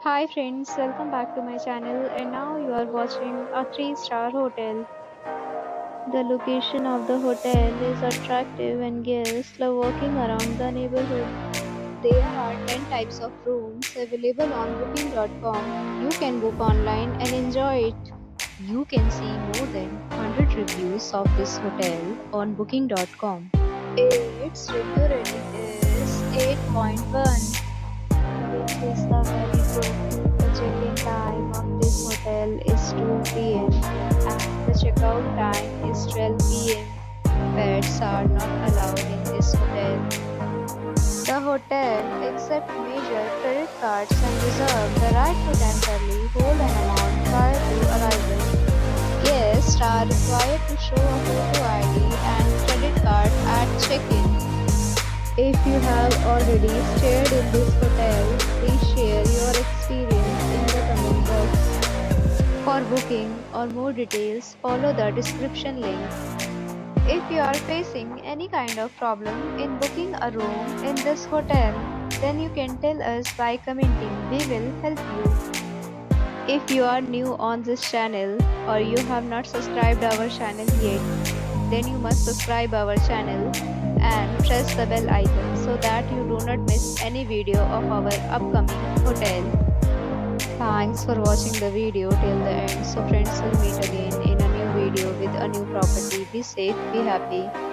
Hi friends, welcome back to my channel and now you are watching a 3-star hotel. The location of the hotel is attractive and guests love walking around the neighborhood. There are 10 types of rooms available on booking.com. You can book online and enjoy it. You can see more than 100 reviews of this hotel on booking.com. Its review rating is 8.1, which is the very good. The check-in time of this hotel is 2 p.m. and the checkout time is 12 p.m. Pets are not allowed in this hotel. The hotel accepts major credit cards and reserves the right to temporarily hold an amount prior to arrival. Guests are required to show a photo ID and credit card at check-in. If you have already stayed in this hotel, please share your experience in the comment box. For booking or more details, follow the description link. If you are facing any kind of problem in booking a room in this hotel, then you can tell us by commenting. We will help you. If you are new on this channel or you have not subscribed our channel yet, then you must subscribe our channel and press the bell icon so that you do not miss any video of our upcoming hotel. Thanks for watching the video till the end. So friends, will meet again in a new video with a new property. Be safe, be happy.